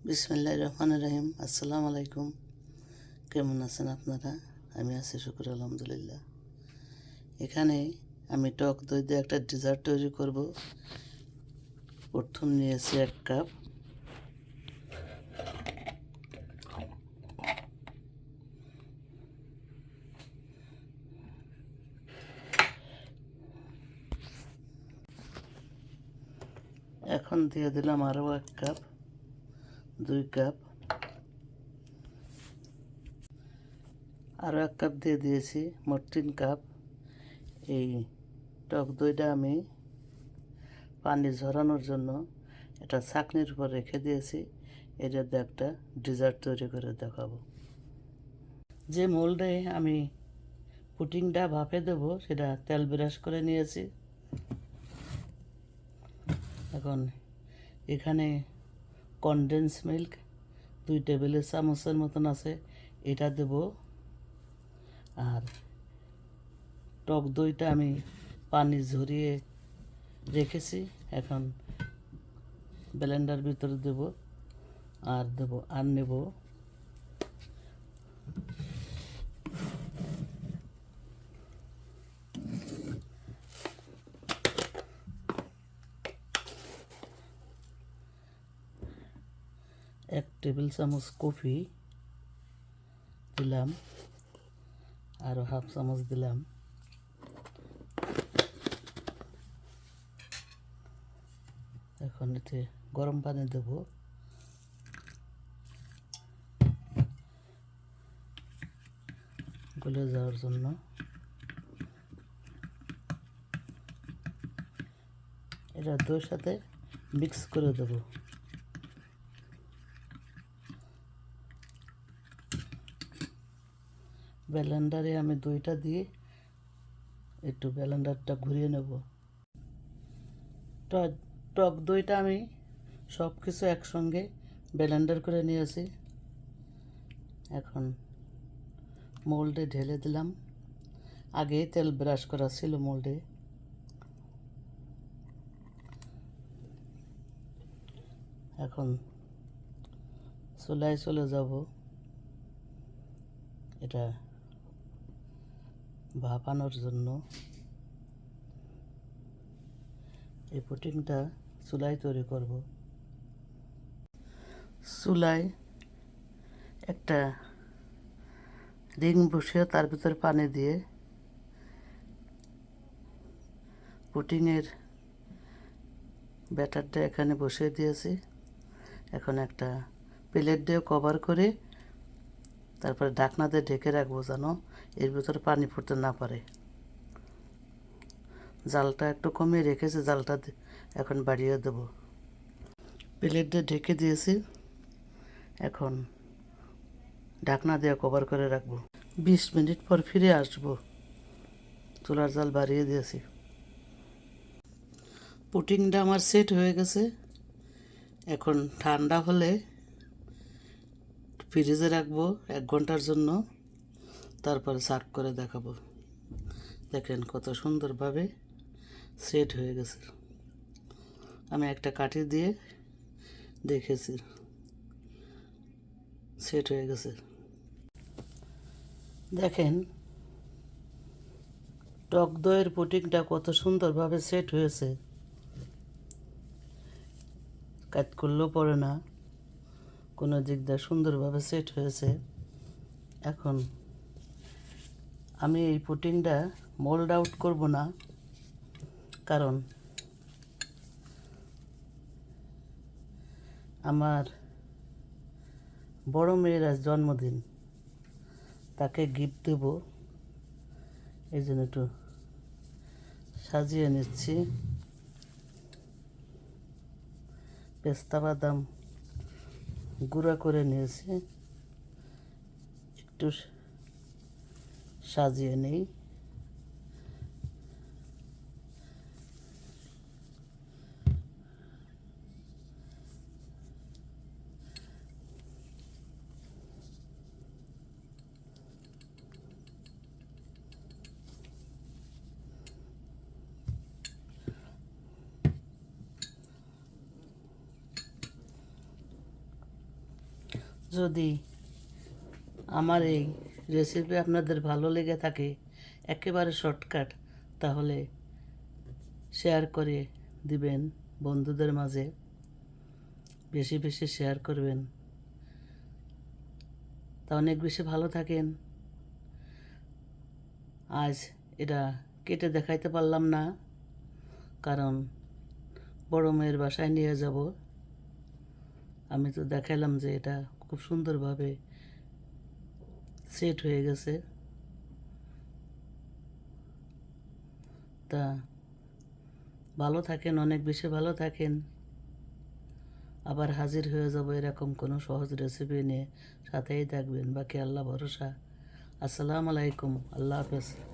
বিসমিল্লাহির রহমানির রহিম। আসসালামু আলাইকুম। কেমন আছেন আপনারা? আমি আছি, শুকর আলহামদুলিল্লাহ। এখানে আমি টক দই দিয়ে একটা ডেজার্ট তৈরি করব। প্রথম নিয়েছি 1 কাপ। এখন দিয়ে দিলাম আরও 1 কাপ, 2 কাপ। আরও 1 কাপ দিয়ে দিয়েছি, মোট 3 কাপ। এই টক দইটা আমি পানি ঝরানোর জন্য একটা ছাঁকনির উপর রেখে দিয়েছি। এটা দিয়ে একটা ডেজার্ট তৈরি করে দেখাবো। যে মোল্ডে আমি পুডিংটা ভাপে দেবো সেটা তেল ব্রাশ করে নিয়েছি। এখন এখানে কনডেন্স মিল্ক 2 টেবিল চামচের মতন আছে, এটা দেব। আর টক দইটা আমি পানি ঝরিয়ে রেখেছি, এখন ব্লেন্ডার ভিতরে দেব। আর নেব 1 টেবিল চামচ কফি দিলাম, আরও হাফ চামচ দিলাম। এখন এতে গরম পানি দেব। গলে যাওয়ার জন্য এটা দইয়ের সাথে মিক্স করে দেব। ব্লেন্ডারে আমি দইটা দিয়ে একটু ব্লেন্ডারটা ঘুরিয়ে নেব। টক দইটা আমি সব কিছু একসঙ্গে ব্লেন্ডার করে নিয়েছি। এখন মোল্ডে ঢেলে দিলাম। আগেই তেল ব্রাশ করা ছিল মোল্ডে। এখন চুলায় চলে যাব। এটা ভাপানোর জন্য এই পুডিংটা চুলায় তৈরি করব। চুলায় একটা রিং বসিয়ে তার ভিতরে পানি দিয়ে পুডিংয়ের ব্যাটারটা এখানে বসিয়ে দিয়েছি। এখন একটা প্লেট দিয়ে কভার করে তারপরে ঢাকনা দিয়ে ঢেকে রাখবো, যেন এর ভিতরে পানি ফুটতে না পারে। জালটা একটু কমিয়ে রেখেছি, জালটা এখন বাড়িয়ে দেব। প্লেট দিয়ে ঢেকে দিয়েছি, এখন ঢাকনা দিয়ে কভার করে রাখবো। 20 মিনিট পর ফিরে আসবো। চুলার জাল বাড়িয়ে দিয়েছি। পুডিংটা আমার সেট হয়ে গেছে। এখন ঠান্ডা হলে ফ্রিজে রাখবো 1 ঘন্টার জন্য, তারপরে সার্ভ করে দেখাবো। দেখেন কত সুন্দরভাবে সেট হয়ে গেছে। আমি একটা কাঠি দিয়ে দেখেছি, সেট হয়ে গেছে। দেখেন টক দইয়ের পুডিংটা কত সুন্দরভাবে সেট হয়েছে। কাট করলেও পড়ে না, কোনো দিক দিয়ে সুন্দরভাবে সেট হয়েছে। এখন আমি এই পুডিংটা মোল্ড আউট করব না, কারণ আমার বড় মেয়ের আজ জন্মদিন, তাকে গিফট দেব। এই জন্য একটু সাজিয়ে নিচ্ছি। পেস্তা বাদাম গুঁড়া করে নিয়েছি, একটু সাজিয়ে নেই। যদি আমার এই রেসিপি আপনাদের ভালো লেগে থাকে, একেবারে শর্টকাট, তাহলে শেয়ার করে দিবেন বন্ধুদের মাঝে, বেশি বেশি শেয়ার করবেন। তা অনেক বেশি ভালো থাকেন। আজ এটা কেটে দেখাইতে পারলাম না, কারণ বড় মেয়ের বাসায় নিয়ে যাব। আমি তো দেখাইলাম যে এটা খুব সুন্দরভাবে সেট হয়ে গেছে। তা ভালো থাকেন, অনেক বেশি ভালো থাকেন। আবার হাজির হয়ে যাব এরকম কোনো সহজ রেসিপি নিয়ে। সাথেই থাকবেন। বাকি আল্লাহ ভরসা। আসসালামু আলাইকুম। আল্লাহ হাফেজ।